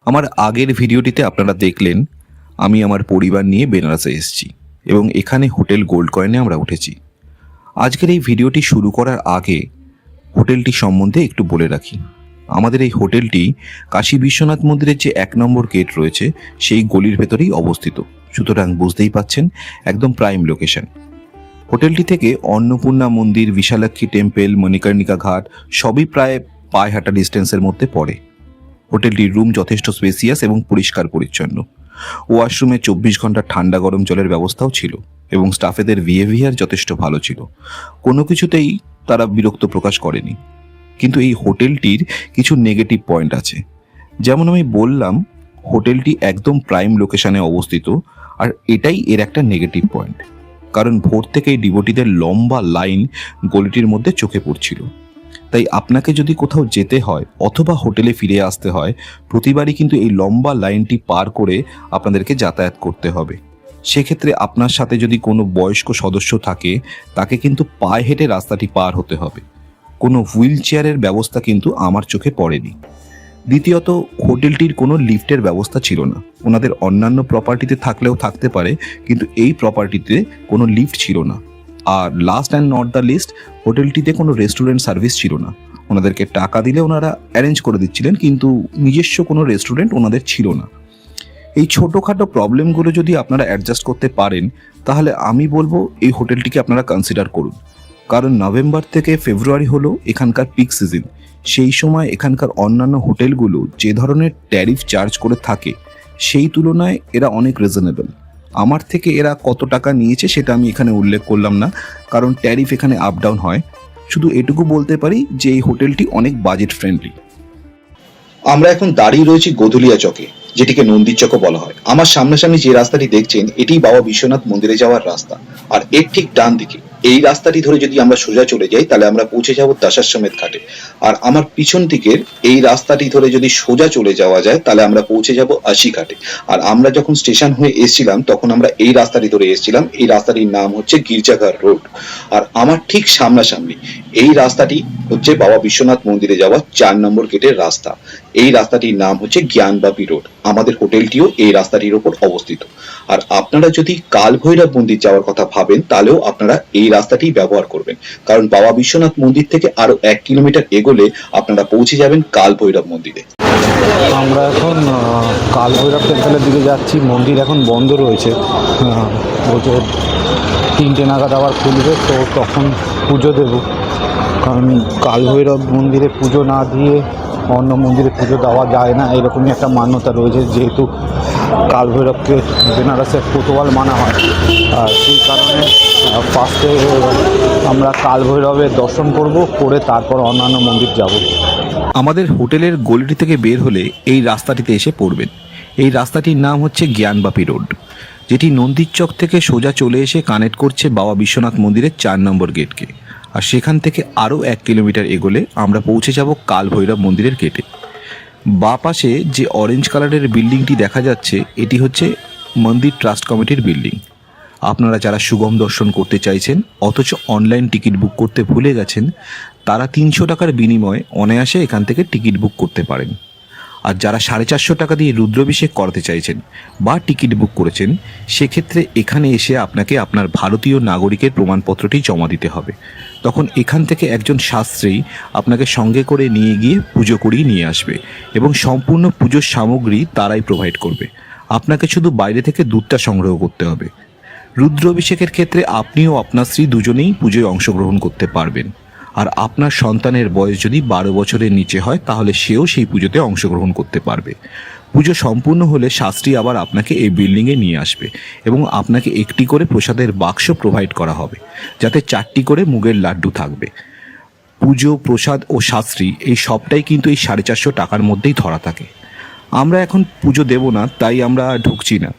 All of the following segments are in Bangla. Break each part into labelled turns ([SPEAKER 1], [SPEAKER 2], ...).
[SPEAKER 1] আমার আগের ভিডিওটিতে আপনারা দেখলেন আমি আমার পরিবার নিয়ে বেনারসে এসেছি এবং এখানে হোটেল গোল্ড কয়েনে আমরা উঠেছি। আজকের এই ভিডিওটি শুরু করার আগে হোটেলটি সম্বন্ধে একটু বলে রাখি। আমাদের এই হোটেলটি কাশী বিশ্বনাথ মন্দিরের যে 1 নম্বর গেট রয়েছে সেই গলির ভেতরেই অবস্থিত, সুতরাং বুঝতেই পাচ্ছেন একদম প্রাইম লোকেশন। হোটেলটি থেকে অন্নপূর্ণা মন্দির, বিশালাক্ষী টেম্পল, মণিকর্ণিকা ঘাট সবই প্রায় পায়ে হাঁটা ডিস্টেন্সের মধ্যে পড়ে। হোটেলটির রুম যথেষ্ট স্পেসিয়াস এবং পরিষ্কার পরিচ্ছন্ন। ওয়াশরুমে 24 ঘন্টা ঠান্ডা গরম জলের ব্যবস্থাও ছিল এবং স্টাফেদের বিহেভিয়ার যথেষ্ট ভালো ছিল। কোনো কিছুতেই তারা বিরক্ত প্রকাশ করেনি। কিন্তু এই হোটেলটির কিছু নেগেটিভ পয়েন্ট আছে। যেমন আমি বললাম, হোটেলটি একদম প্রাইম লোকেশনে অবস্থিত, আর এটাই এর একটা নেগেটিভ পয়েন্ট। কারণ ভোর থেকেই ডিভোটিদের লম্বা লাইন গলিটির মধ্যে চোখে পড়ছিল। তাই আপনাকে যদি কোথাও যেতে হয় অথবা হোটেলে ফিরে আসতে হয়, প্রতিবারই কিন্তু এই লম্বা লাইনটি পার করে আপনাদেরকে যাতায়াত করতে হবে। সেক্ষেত্রে আপনার সাথে যদি কোনো বয়স্ক সদস্য থাকে, তাকে কিন্তু পায়ে হেঁটে রাস্তাটি পার হতে হবে। কোনো হুইল চেয়ারের ব্যবস্থা কিন্তু আমার চোখে পড়েনি। দ্বিতীয়ত, হোটেলটির কোনো লিফটের ব্যবস্থা ছিল না। ওনাদের অন্যান্য প্রপার্টিতে থাকলেও থাকতে পারে, কিন্তু এই প্রপার্টিতে কোনো লিফট ছিল না। আর last and not the least, হোটেলটিতে কোনো রেস্টুরেন্ট সার্ভিস ছিল না। ওনাদেরকে টাকা দিলে ওনারা অ্যারেঞ্জ করে দিচ্ছিলেন, কিন্তু নিজস্ব কোনো রেস্টুরেন্ট ওনাদের ছিল না। এই ছোটোখাটো প্রবলেমগুলো যদি আপনারা অ্যাডজাস্ট করতে পারেন, তাহলে আমি বলবো এই হোটেলটিকে আপনারা কনসিডার করুন। কারণ নভেম্বর থেকে ফেব্রুয়ারি হলো এখানকার পিক সিজন। সেই সময় এখানকার অন্যান্য হোটেলগুলো যে ধরনের ট্যারিফ চার্জ করে থাকে, সেই তুলনায় এরা অনেক রিজনেবল। আমার থেকে এরা কত টাকা নিয়েছে সেটা আমি এখানে উল্লেখ করলাম না, কারণ ট্যারিফ এখানে আপ ডাউন হয়। শুধু এটুকু বলতে পারি যে এই হোটেলটি অনেক বাজেট ফ্রেন্ডলি।
[SPEAKER 2] আমরা এখন দাঁড়িয়ে রয়েছি গোধুলিয়া চকে, যেটিকে নন্দীর চকও বলা হয়। আমার সামনাসামনি যে রাস্তাটি দেখছেন, এটি বাবা বিশ্বনাথ মন্দিরে যাওয়ার রাস্তা। আর এর ঠিক ডান দিকে এই রাস্তাটি ধরে যদি আমরা সোজা চলে যাই, তাহলে আমরা পৌঁছে যাব দশাশ্বমেধ ঘাটে। আর আমার পিছন দিকের এই রাস্তাটি ধরে যদি সোজা চলে যাওয়া যায়, তাহলে আমরা পৌঁছে যাব আশি ঘাটে। আর আমরা যখন স্টেশন হয়ে এসেছিলাম, তখন আমরা এই রাস্তাটি ধরে এসেছিলাম। এই রাস্তাটির নাম হচ্ছে গির্জাঘর রোড। আর আমার ঠিক সামনাসামনি এই রাস্তাটি হচ্ছে বাবা বিশ্বনাথ মন্দিরে যাওয়া 4 নম্বর গেটের রাস্তা। এই রাস্তাটির নাম হচ্ছে জ্ঞানবাপী রোড। আমাদের হোটেলটিও এই রাস্তাটির উপর অবস্থিত। আর আপনারা যদি কাল ভৈরব মন্দির যাওয়ার কথা ভাবেন, তাহলেও আপনারা এই রাস্তাটি ব্যবহার করবেন। কারণ বাবা বিশ্বনাথ মন্দির থেকে আরো 1 কিলোমিটার এগোলে আপনারা পৌঁছে যাবেন কাল ভৈরব মন্দিরে।
[SPEAKER 3] আমরা এখন কাল ভৈরব টেম্পলের দিকে যাচ্ছি। মন্দির এখন বন্ধ রয়েছে, বলছে 3টে নাগাদ আবার খুলবে, তো তখন পুজো দেব। কারণ কাল ভৈরব মন্দিরে পুজো না দিয়ে অন্য মন্দিরে পুজো দেওয়া যায় না, এরকমই একটা মান্যতা রয়েছে। যেহেতু কাল ভৈরবকে বেনারসের কোতোয়াল মানা হয়, আর সেই কারণে ফার্স্টে আমরা কাল ভৈরবের দর্শন করে তারপর অন্যান্য মন্দির যাব।
[SPEAKER 1] আমাদের হোটেলের গলিটি থেকে বের হলে এই রাস্তাটিতে এসে পড়বেন। এই রাস্তাটির নাম হচ্ছে জ্ঞানবাপী রোড, যেটি নন্দীর চক থেকে সোজা চলে এসে কানেক্ট করছে বাবা বিশ্বনাথ মন্দিরের 4 নম্বর গেটকে। আর সেখান থেকে আরও 1 কিলোমিটার এগোলে আমরা পৌঁছে যাব কাল ভৈরব মন্দিরের গেটে। বাঁ পাশে যে অরেঞ্জ কালারের বিল্ডিংটি দেখা যাচ্ছে, এটি হচ্ছে মন্দির ট্রাস্ট কমিটির বিল্ডিং। আপনারা যারা সুগম দর্শন করতে চাইছেন অথচ অনলাইন টিকিট বুক করতে ভুলে গেছেন, তারা 300 টাকার বিনিময়ে অনায়াসে এখান থেকে টিকিট বুক করতে পারেন। আর যারা 450 টাকা দিয়ে রুদ্রাভিষেক করাতে চাইছেন বা টিকিট বুক করেছেন, সেক্ষেত্রে এখানে এসে আপনাকে আপনার ভারতীয় নাগরিকের প্রমাণপত্রটি জমা দিতে হবে। তখন এখান থেকে একজন শাস্ত্রী আপনাকে সঙ্গে করে নিয়ে গিয়ে পুজো করিয়ে নিয়ে আসবে এবং সম্পূর্ণ পুজোর সামগ্রী তারাই প্রোভাইড করবে। আপনাকে শুধু বাইরে থেকে দুধটা সংগ্রহ করতে হবে। রুদ্রাভিষেকের ক্ষেত্রে আপনিও আপনার স্ত্রী দুজনেই পুজোয় অংশগ্রহণ করতে পারবেন। আর আপনার সন্তানের বয়স যদি 12 বছরের নিচে হয়, তাহলে সেও সেই পুজোতে অংশগ্রহণ করতে পারবে। পুজো সম্পূর্ণ হলে শাস্ত্রী আবার আপনাকে এই বিল্ডিংয়ে নিয়ে আসবে এবং আপনাকে একটি করে প্রসাদের বাক্স প্রোভাইড করা হবে, যাতে 4টি করে মুগের লাড্ডু থাকবে। পুজো, প্রসাদ ও শাস্ত্রী এই সবটাই কিন্তু এই 450 টাকার মধ্যেই ধরা থাকে। আমরা এখন পুজো দেব না, তাই আমরা ঢুকছি না।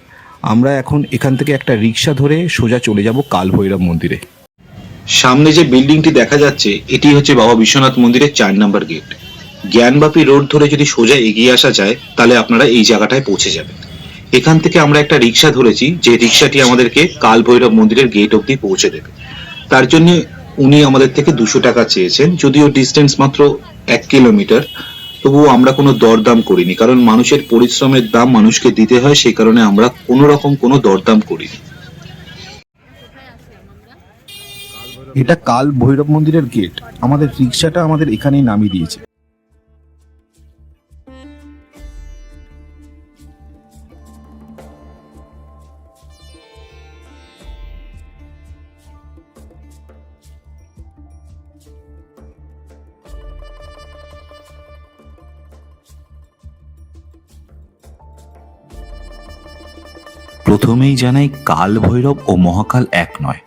[SPEAKER 1] আমরা এখন এখান থেকে একটা রিক্সা ধরে সোজা চলে যাব কাল ভৈরব মন্দিরে।
[SPEAKER 2] সামনে যে বিল্ডিংটি দেখা যাচ্ছে, এটি হচ্ছে বাবা বিশ্বনাথ মন্দিরের 4 নম্বর গেট। জ্ঞানবাপী রোড ধরে যদি সোজা এগিয়ে আসা যায়, তাহলে আপনারা এই জায়গাটায় পৌঁছে যাবেন। এখান থেকে আমরা একটা রিক্সা ধরেছি, যে রিক্সাটি আমাদেরকে কাল ভৈরব মন্দিরের গেট অবধি পৌঁছে দেবে। তার জন্য উনি আমাদের থেকে 200 টাকা চেয়েছেন, যদিও ডিস্টেন্স মাত্র 1 কিলোমিটার, তবুও আমরা কোনো দরদাম করিনি, কারণ মানুষের পরিশ্রমের দাম মানুষকে দিতে হয়, সেই কারণে আমরা কোনো রকম কোনো দরদাম করিনি।
[SPEAKER 1] এটা কাল ভৈরব মন্দিরের গেট। আমাদের রিক্সাটা আমাদের এখানেই নামিয়ে দিয়েছে। প্রথমেই জানাই, কাল ভৈরব ও মহাকাল এক নয়।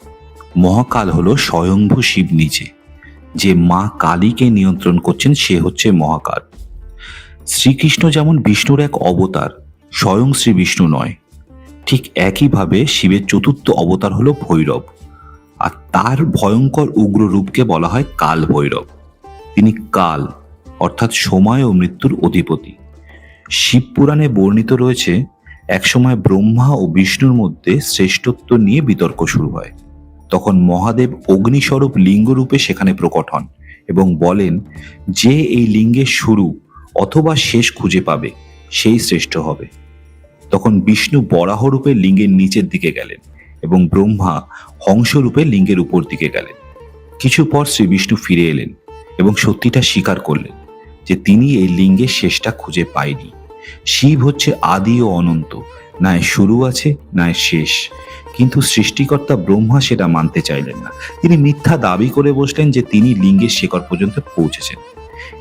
[SPEAKER 1] মহাকাল হলো স্বয়ংভূ শিব নিজে, যে মা কালীকে নিয়ন্ত্রণ করছেন সে হচ্ছে মহাকাল। শ্রীকৃষ্ণ যেমন বিষ্ণুর এক অবতার, স্বয়ং শ্রী বিষ্ণু নয়, ঠিক একইভাবে শিবের চতুর্থ অবতার হলো ভৈরব, আর তার ভয়ঙ্কর উগ্র রূপকে বলা হয় কাল ভৈরব। তিনি কাল অর্থাৎ সময় ও মৃত্যুর অধিপতি। শিব পুরাণে বর্ণিত রয়েছে, একসময় ব্রহ্মা ও বিষ্ণুর মধ্যে শ্রেষ্ঠত্ব নিয়ে বিতর্ক শুরু হয়। তখন মহাদেব অগ্নিস্বরূপ লিঙ্গরূপে সেখানে প্রকট হন এবং বলেন, যে এই লিঙ্গের শুরু অথবা শেষ খুঁজে পাবে সেই শ্রেষ্ঠ হবে। তখন বিষ্ণু বরাহ রূপে লিঙ্গের নিচের দিকে গেলেন এবং ব্রহ্মা হংসরূপে লিঙ্গের উপর দিকে গেলেন। কিছু পর শ্রী বিষ্ণু ফিরে এলেন এবং সত্যিটা স্বীকার করলেন যে তিনি এই লিঙ্গের শেষটা খুঁজে পায়নি। শিব হচ্ছে আদি ও অনন্ত, না এর শুরু আছে না এর শেষ। কিন্তু সৃষ্টিকর্তা ব্রহ্মা সেটা মানতে চাইলেন না। তিনি মিথ্যা দাবি করে বসলেন যে তিনি লিঙ্গের শিকড় পর্যন্ত পৌঁছেছেন।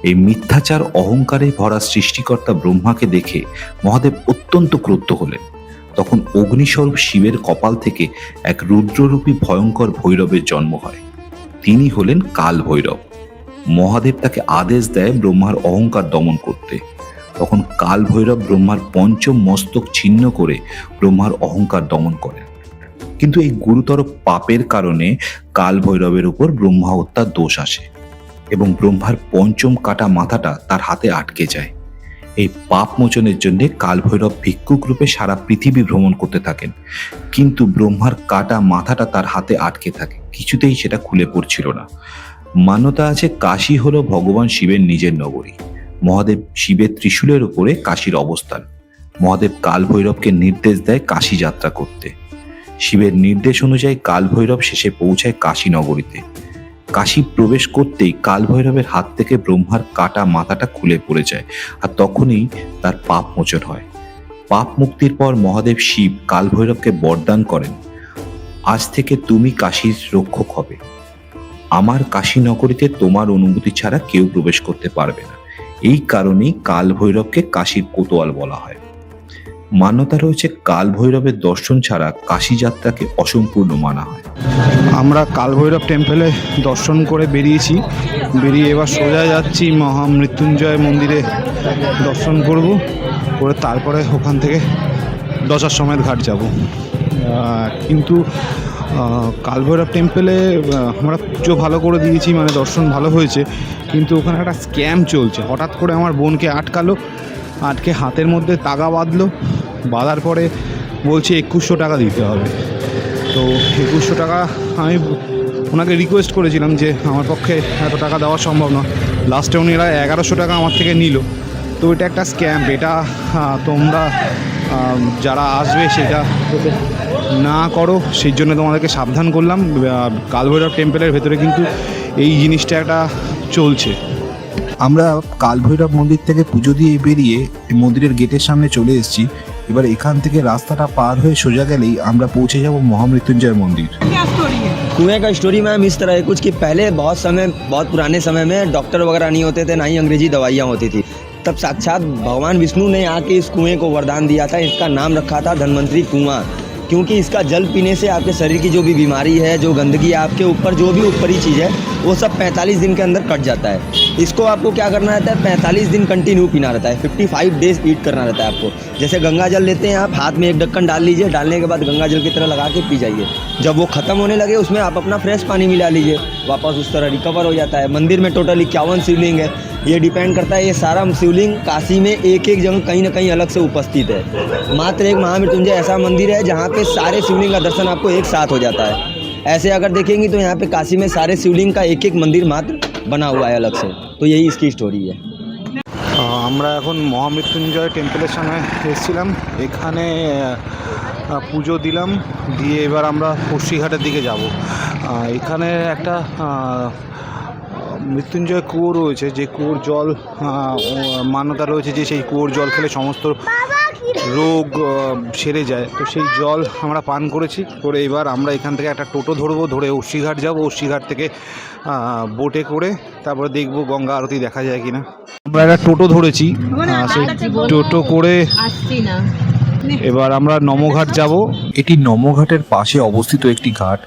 [SPEAKER 1] এই মিথ্যাচার অহংকারে ভরা সৃষ্টিকর্তা ব্রহ্মাকে দেখে মহাদেব অত্যন্ত ক্রুদ্ধ হলেন। তখন অগ্নিস্বরূপ শিবের কপাল থেকে এক রুদ্ররূপী ভয়ঙ্কর ভৈরবের জন্ম হয়। তিনি হলেন কাল ভৈরব। মহাদেব তাকে আদেশ দেয় ব্রহ্মার অহংকার দমন করতে। তখন কাল ভৈরব ব্রহ্মার পঞ্চম মস্তক ছিন্ন করে ব্রহ্মার অহংকার দমন করেন। কিন্তু এই গুরুতর পাপের কারণে কাল ভৈরবের উপর ব্রহ্মা হত্যার দোষ আসে এবং ব্রহ্মার পঞ্চম কাটা মাথাটা তার হাতে আটকে যায়। এই পাপ মোচনের জন্য কাল ভৈরব ভিক্ষুক রূপে সারা পৃথিবী ভ্রমণ করতে থাকেন, কিন্তু ব্রহ্মার কাটা মাথাটা তার হাতে আটকে থাকে, কিছুতেই সেটা খুলে পড়ছিল না। মান্যতা আছে, কাশী হলো ভগবান শিবের নিজের নগরী। মহাদেব শিবের ত্রিশূলের উপরে কাশীর অবস্থান। মহাদেব কাল ভৈরবকে নির্দেশ দেয় কাশী যাত্রা করতে। শিবের নির্দেশ অনুযায়ী কাল ভৈরব শেষে পৌঁছায় কাশী নগরীতে। কাশী প্রবেশ করতেই কাল ভৈরবের হাত থেকে ব্রহ্মার কাটা মাথাটা খুলে পড়ে যায়, আর তখনই তার পাপ মোচন হয়। পাপ মুক্তির পর মহাদেব শিব কাল ভৈরবকে বরদান করেন, আজ থেকে তুমি কাশীর রক্ষক হবে। আমার কাশী নগরীতে তোমার অনুমতি ছাড়া কেউ প্রবেশ করতে পারবে না। এই কারণেই কাল ভৈরবকে কাশীর কোতোয়াল বলা হয়। মান্যতা রয়েছে, কাল ভৈরবের দর্শন ছাড়া কাশী যাত্রাকে অসম্পূর্ণ মানা হয়।
[SPEAKER 3] আমরা কাল ভৈরব টেম্পলে দর্শন করে বেরিয়ে এবার সোজা যাচ্ছি মহামৃত্যুঞ্জয় মন্দিরে দর্শন করে তারপরে ওখান থেকে দশাশ্বমেধ ঘাট যাব। কিন্তু কাল ভৈরব টেম্পলে আমরা পুজো ভালো করে দিয়েছি, মানে দর্শন ভালো হয়েছে, কিন্তু ওখানে একটা স্ক্যাম চলছে। হঠাৎ করে আমার বোনকে আটকে হাতের মধ্যে তাগা বাঁধার পরে বলছে 2100 টাকা দিতে হবে। তো 2100 টাকা আমি ওনাকে রিকোয়েস্ট করেছিলাম যে আমার পক্ষে এত টাকা দেওয়া সম্ভব না। লাস্টে উনিরা 1100 টাকা আমার থেকে নিল। তো এটা একটা স্ক্যাম। এটা তোমরা যারা আসবে সেটা না করো, সেই জন্য তোমাদেরকে সাবধান করলাম। কাল ভৈরব টেম্পলের ভেতরে কিন্তু এই জিনিসটা একটা চলছে।
[SPEAKER 1] আমরা কাল ভৈরব মন্দির থেকে পুজো দিয়ে বেরিয়ে মন্দিরের গেটের সামনে চলে এসেছি। এবার এখান থেকে রাস্তাটা পার হয়ে সোজা গেলেই আমরা পৌঁছে যাব মহামৃত্যুঞ্জয় মন্দির।
[SPEAKER 4] कुएं का स्टोरी मैम इस तरह है कुछ कि पहले बहुत पुराने समय में डॉक्टर वगैरह नहीं होते थे, ना ही अंग्रेजी दवाइयाँ होती थी। तब साक्षात भगवान विष्णु ने आके इस कुएं को वरदान दिया था। इसका नाम रखा था धन्वंतरी कुआं, क्योंकि इसका जल पीने से आपके शरीर की जो भी बीमारी है, जो गंदगी है आपके ऊपर, जो भी ऊपरी चीज़ है, वो सब 45 दिन के अंदर कट जाता है। इसको आपको क्या करना रहता है, 45 दिन कंटिन्यू पीना रहता है। 55 डेज ईट करना रहता है आपको। जैसे गंगा जल लेते हैं आप, हाथ में एक ढक्कन डाल लीजिए, डालने के बाद गंगा जल की तरह लगा के पी जाइए। जब वो ख़त्म होने लगे उसमें आप अपना फ्रेश पानी मिला लीजिए, वापस उस तरह रिकवर हो जाता है। मंदिर में टोटल 51 शिवलिंग है। ये डिपेंड करता है, ये सारा शिवलिंग काशी में एक जगह कहीं ना कहीं अलग से उपस्थित है। मात्र एक महामृत्युंजय ऐसा मंदिर है जहाँ पे सारे शिवलिंग का दर्शन आपको एक साथ हो जाता है। ऐसे अगर देखेंगे तो यहाँ पे काशी में सारे शिवलिंग का एक मंदिर मात्र बना हुआ है अलग से। तो यही इसकी स्टोरी है।
[SPEAKER 3] আমরা এখন মহামৃত্যুঞ্জয় টেম্পলের সামনে এসেছিলাম, এখানে পুজো দিলাম, দিয়ে এবার আমরা পশ্চিঘাটের দিকে যাব। এখানে একটা মৃত্যুঞ্জয় কুয়ো রয়েছে, যে কুয়োর জল মান্যতা রয়েছে যে সেই কুয়োর জল খেলে সমস্ত রোগ সেরে যায়। তো সেই জল আমরা পান করেছি, করে এবার আমরা এখান থেকে একটা টোটো ধরবো, ধরে অশ্বিঘাট যাব, অশ্বিঘাট থেকে বোটে করে তারপরে দেখবো গঙ্গা আরতি দেখা যায় কিনা। আমরা একটা টোটো ধরেছি, সেই টোটো করে এবার আমরা নমঘাট যাব।
[SPEAKER 1] এটি নমঘাটের পাশে অবস্থিত একটি ঘাট।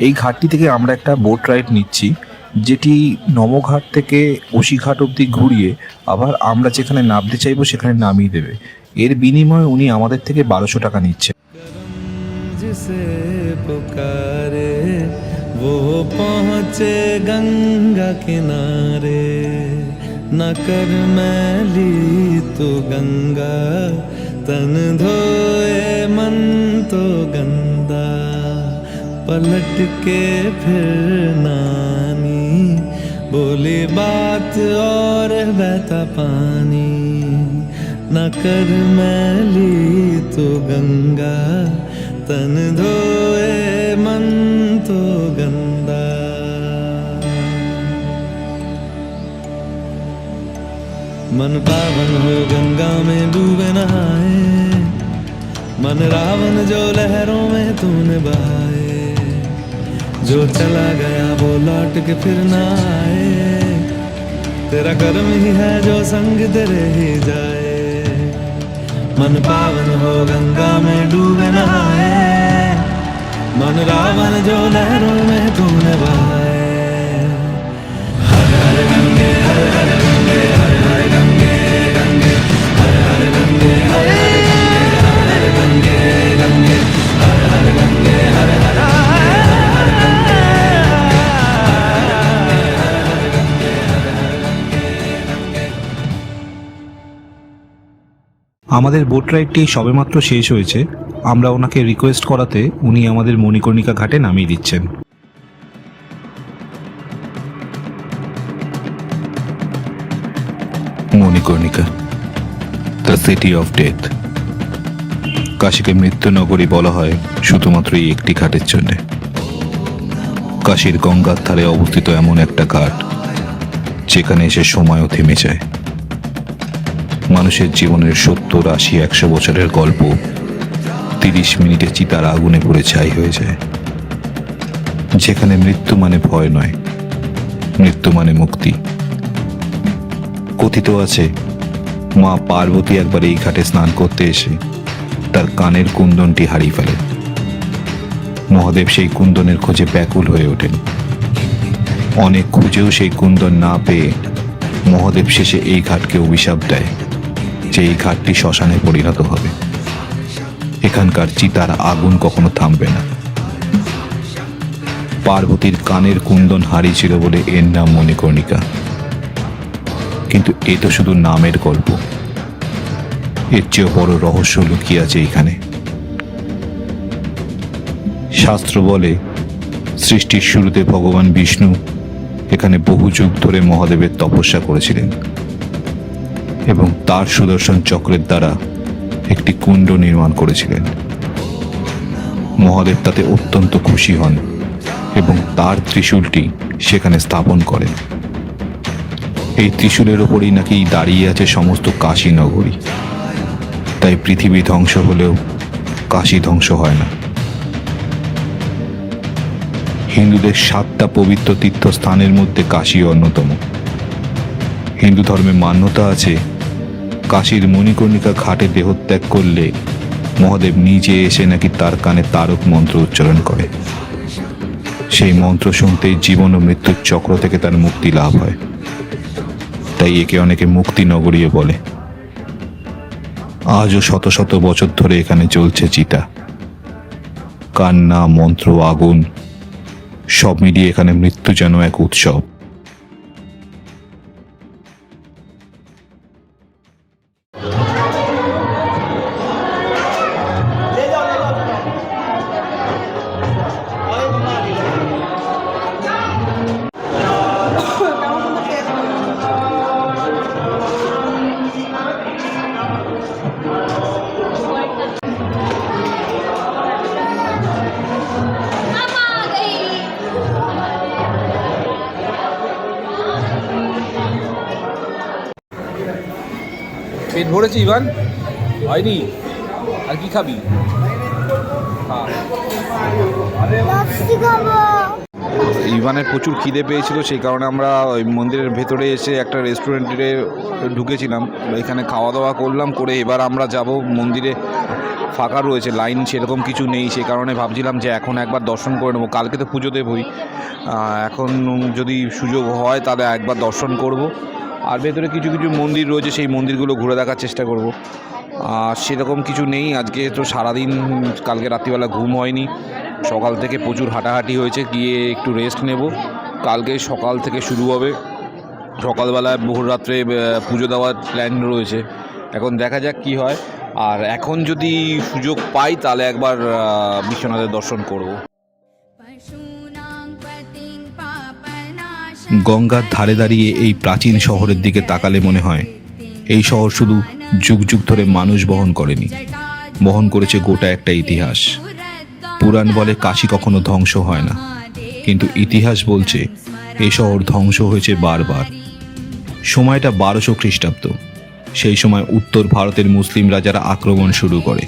[SPEAKER 1] এই ঘাটটি থেকে আমরা একটা বোট রাইড নিচ্ছি, যেটি নমঘাট থেকে অশিঘাট অবধি ঘুরিয়ে আবার আমরা যেখানে নামতে চাইবো সেখানে নামিয়ে দেবে। এর বিনিময়ে উনি আমাদের থেকে 1200 টাকা নিচ্ছে।
[SPEAKER 5] जिसे पुकारे वो पहुँचे गंगा किनारे, न कर मैली तो गंगा, तन धोए मन तो गंदा, पलट के फिर नानी बोली बात और बहता पानी, न कर मैली तो गंगा, तन धोए मन तो गंदा। मन पावन हो गंगा में डूबे नहाए, मन रावण जो लहरों में तूने बहाए, जो चला गया वो लौट के फिर ना आए, तेरा कर्म ही है जो संग तेरे ही जाए। मन पावन हो गंगा में डूबे नहाए, मन रावण जो लहरों में तूने बहाए। हर हर गंगे हर हर गंगे हर हर गंगे गंगे हर हर गंगे हर हर गंगे गंगे हर हर गंगे हर हर
[SPEAKER 1] আমাদের বোট রাইডটি সবেমাত্র শেষ হয়েছে। আমরা ওনাকে রিকোয়েস্ট করাতে উনি আমাদের মণিকর্ণিকা ঘাটে নামিয়ে দিচ্ছেন। Manikarnika, the city of death. কাশীকে মৃত্যু নগরী বলা হয় শুধুমাত্র এই একটি ঘাটের জন্য। কাশীর গঙ্গার ধারে অবস্থিত এমন একটা ঘাট যেখানে এসে সময়ও থেমে যায়। মানুষের জীবনের 70, 80, 100 বছরের গল্প 30 মিনিটে চিতার আগুনে পুড়ে ছাই হয়ে যায়। যেখানে মৃত্যু মানে ভয় নয়, মৃত্যু মানে মুক্তি। কথিত আছে মা পার্বতী একবার এই ঘাটে স্নান করতে এসে তার কানের কুন্দনটি হারিয়ে ফেলেন। মহাদেব সেই কুন্দনের খোঁজে ব্যাকুল হয়ে ওঠেন। অনেক খুঁজেও সেই কুন্দন না পেয়ে মহাদেব শেষে এই ঘাটকে অভিশাপ দেয় যে এই ঘাটটি শ্মশানে পরিণত হবে। এখানকার চিতার আগুন কখনো থামবে না। পার্বতীর কানের কুন্দন হারিয়েছিল বলে এর নাম মণিকর্ণিকা। কিন্তু এ তো শুধু নামের গল্প, এর চেয়েও বড় রহস্য লুকিয়ে আছে এখানে। শাস্ত্র বলে সৃষ্টির শুরুতে ভগবান বিষ্ণু এখানে বহু যুগ ধরে মহাদেবের তপস্যা করেছিলেন এবং তার সুদর্শন চক্রের দ্বারা একটি কুণ্ড নির্মাণ করেছিলেন। মহাদেব তাতে অত্যন্ত খুশি হন এবং তার ত্রিশূলটি সেখানে স্থাপন করেন। এই ত্রিশূলের ওপরেই নাকি দাঁড়িয়ে আছে সমস্ত কাশী নগরী। তাই পৃথিবী ধ্বংস হলেও কাশী ধ্বংস হয় না। হিন্দুদের 7টা পবিত্র তীর্থস্থানের মধ্যে কাশী অন্যতম। হিন্দু ধর্মে মান্যতা আছে কাশীর মণিকর্ণিকা ঘাটে দেহত্যাগ করলে মহাদেব নিজে এসে নাকি তার কানে তারক মন্ত্র উচ্চারণ করে। সেই মন্ত্র শুনতেই জীবন ও মৃত্যুর চক্র থেকে তার মুক্তি লাভ হয়। তাই একে অনেকে মুক্তি নগরীও বলে। আজও শত শত বছর ধরে এখানে চলছে চিতা। কান্না, মন্ত্র, আগুন সব মিলিয়ে এখানে মৃত্যু যেন এক উৎসব।
[SPEAKER 3] পেট ভরেছে ইভান? হয়নি? আর কি খাবি? ইভানের প্রচুর খিদে পেয়েছিল, সেই কারণে আমরা ওই মন্দিরের ভেতরে এসে একটা রেস্টুরেন্টে ঢুকেছিলাম, এখানে খাওয়া দাওয়া করলাম, করে এবার আমরা যাব মন্দিরে। ফাঁকা রয়েছে, লাইন সেরকম কিছু নেই, সেই কারণে ভাবছিলাম যে এখন একবার দর্শন করে নেবো। কালকে তো পুজো দেবই, এখন যদি সুযোগ হয় তাহলে একবার দর্শন করব। আর ভেতরে কিছু কিছু মন্দির রয়েছে, সেই মন্দিরগুলো ঘুরে দেখার চেষ্টা করব। আর সেরকম কিছু নেই আজকে তো সারাদিন, কালকে রাত্রিবেলা ঘুম হয়নি, সকাল থেকে প্রচুর হাঁটাহাঁটি হয়েছে, গিয়ে একটু রেস্ট নেব। কালকে সকাল থেকে শুরু হবে, সকালবেলায় ভোর রাত্রে পুজো দেওয়ার প্ল্যান রয়েছে। এখন দেখা যাক কি হয়। আর এখন যদি সুযোগ পাই তাহলে একবার বিশ্বনাথের দর্শন করব।
[SPEAKER 1] গঙ্গার ধারে দাঁড়িয়ে এই প্রাচীন শহরের দিকে তাকালে মনে হয় এই শহর শুধু যুগ যুগ ধরে মানুষ বহন করেনি, বহন করেছে গোটা একটা ইতিহাস। পুরাণ বলে কাশী কখনো ধ্বংস হয় না, কিন্তু ইতিহাস বলছে এই শহর ধ্বংস হয়েছে বারবার। সময়টা 1200 খ্রিস্টাব্দ। সেই সময় উত্তর ভারতের মুসলিমরা যারা আক্রমণ শুরু করে।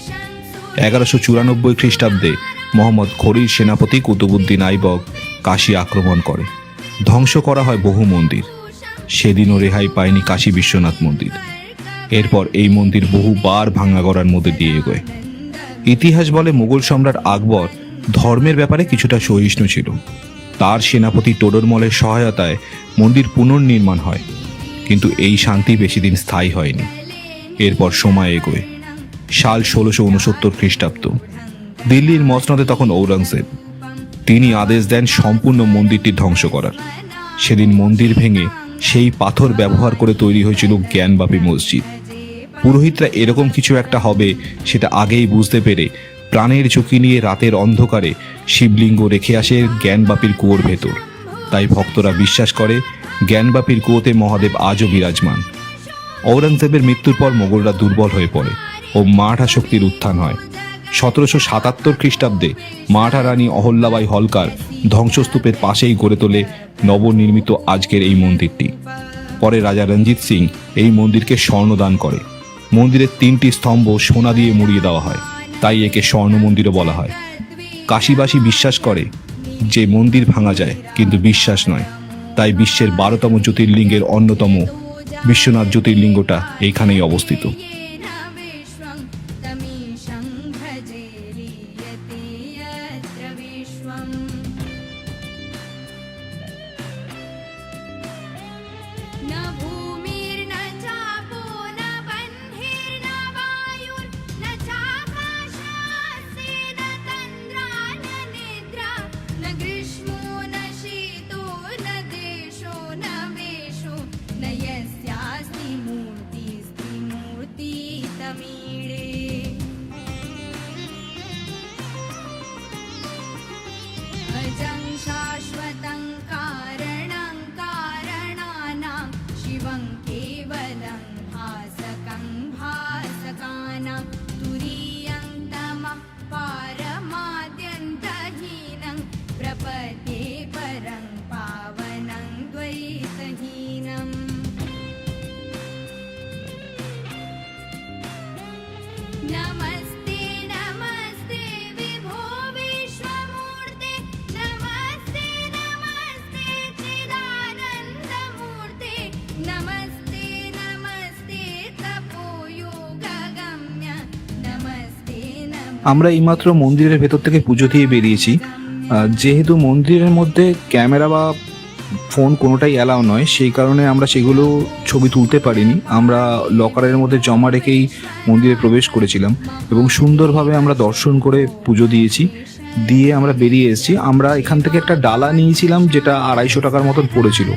[SPEAKER 1] 1194 খ্রিস্টাব্দে মোহাম্মদ ঘোরির সেনাপতি কুতুবুদ্দিন আইবক কাশী আক্রমণ করে, ধ্বংস করা হয় বহু মন্দির। সেদিনও রেহাই পায়নি কাশী বিশ্বনাথ মন্দির। এরপর এই মন্দির বহুবার ভাঙা গড়ার মধ্যে দিয়ে এগোয়। ইতিহাস বলে মুঘল সম্রাট আকবর ধর্মের ব্যাপারে কিছুটা সহিষ্ণু ছিল। তার সেনাপতি টোডরমলের সহায়তায় মন্দির পুনর্নির্মাণ হয়, কিন্তু এই শান্তি বেশি দিন স্থায়ী হয়নি। এরপর সময় এগোয়। সাল 1669 খ্রিস্টাব্দ। দিল্লির মসনদে তখন ঔরঙ্গজেব। তিনি আদেশ দেন সম্পূর্ণ মন্দিরটি ধ্বংস করার। সেদিন মন্দির ভেঙে সেই পাথর ব্যবহার করে তৈরি হয়েছিল জ্ঞানবাপী মসজিদ। পুরোহিতরা এরকম কিছু একটা হবে সেটা আগেই বুঝতে পেরে প্রাণের ঝুঁকি নিয়ে রাতের অন্ধকারে শিবলিঙ্গ রেখে আসে জ্ঞানবাপীর কুয়োর ভেতর। তাই ভক্তরা বিশ্বাস করে জ্ঞানবাপীর কুয়োতে মহাদেব আজও বিরাজমান। ঔরঙ্গজেবের মৃত্যুর পর মোগলরা দুর্বল হয়ে পড়ে ও মারাঠা শক্তির উত্থান হয়। 1777 খ্রিস্টাব্দে মারাঠা রানী অহল্যাবাই হলকার ধ্বংসস্তূপের পাশেই গড়ে তোলে নবনির্মিত আজকের এই মন্দিরটি। পরে রাজা রঞ্জিত সিং এই মন্দিরকে স্বর্ণদান করে। মন্দিরের 3টি স্তম্ভ সোনা দিয়ে মুড়িয়ে দেওয়া হয়, তাই একে স্বর্ণ মন্দিরও বলা হয়। কাশীবাসী বিশ্বাস করে যে মন্দির ভাঙা যায়, কিন্তু বিশ্বাস নয়। তাই বিশ্বের 12তম জ্যোতির্লিঙ্গের অন্যতম বিশ্বনাথ জ্যোতির্লিঙ্গটা এইখানেই অবস্থিত।
[SPEAKER 6] शाश्वतं कारणं कारणानां शिवं केवलं भासकं भासकानां तुरीयं तमः पारमाद्यन्तहीनं प्रपद्ये परं पावनं द्वैतहीनम् नमस्ते नमस्ते विभो विश्वमूर्ते नमस्ते नमस्ते चिदानन्दमूर्ते नमस्ते नमस्ते तपोयोगगम्य नमस्ते
[SPEAKER 1] আমরা এইমাত্র মন্দিরের ভেতর থেকে পুজো দিয়ে বেরিয়েছি। যেহেতু মন্দিরের মধ্যে ক্যামেরা বা ফোন কোনোটাই অ্যালাউ নয়, সেই কারণে আমরা সেগুলো ছবি তুলতে পারিনি। আমরা লকারের মধ্যে জমা রেখেই মন্দিরে প্রবেশ করেছিলাম এবং সুন্দরভাবে আমরা দর্শন করে পুজো দিয়েছি। দিয়ে আমরা বেরিয়ে এসেছি। আমরা এখান থেকে একটা ডালা নিয়েছিলাম যেটা 250 টাকার মতন পড়েছিল।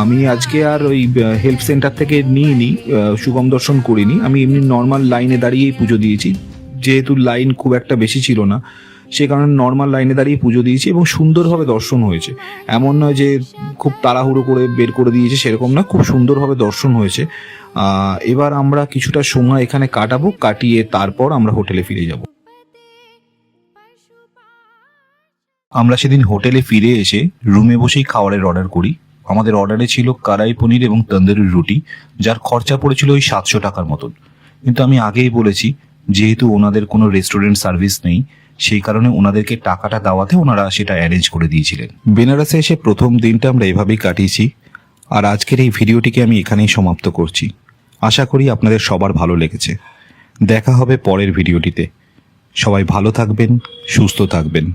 [SPEAKER 1] আমি আজকে আর ওই হেল্প সেন্টার থেকে নিইনি, সুগম দর্শন করিনি। আমি এমনি নর্মাল লাইনে দাঁড়িয়েই পুজো দিয়েছি। যেহেতু লাইন খুব একটা বেশি ছিল না, সে কারণে নর্মাল লাইনে দাঁড়িয়ে পুজো দিয়েছি এবং সুন্দরভাবে দর্শন হয়েছে। এমন নয় যে খুব তাড়াহুড়ো করে বের করে দিয়েছে, সেরকম না, খুব সুন্দরভাবে দর্শন হয়েছে। এবার আমরা কিছুটা সময় এখানে কাটাবো, কাটিয়ে তারপর আমরা হোটেলে ফিরে যাব। আমরা সেদিন হোটেলে ফিরে এসে রুমে বসেই খাবারের অর্ডার করি। আমাদের অর্ডারে ছিল কড়াই পনির এবং তন্দুরি রুটি, যার খরচা পড়েছিল ওই 700 টাকার মতন। কিন্তু আমি আগেই বলেছি যেহেতু ওনাদের কোনো রেস্টুরেন্ট সার্ভিস নেই সেই কারণে ওনাদেরকে টাকাটা দেওয়াতে ওনারা সেটা অ্যারেঞ্জ করে দিয়েছিলেন। বেনারসে এসে প্রথম দিনটা আমরা এভাবেই কাটিয়েছি, আর আজকের এই ভিডিওটিকে আমি এখানেই সমাপ্ত করছি। আশা করি আপনাদের সবার ভালো লেগেছে। দেখা হবে পরের ভিডিওটিতে। সবাই ভালো থাকবেন, সুস্থ থাকবেন।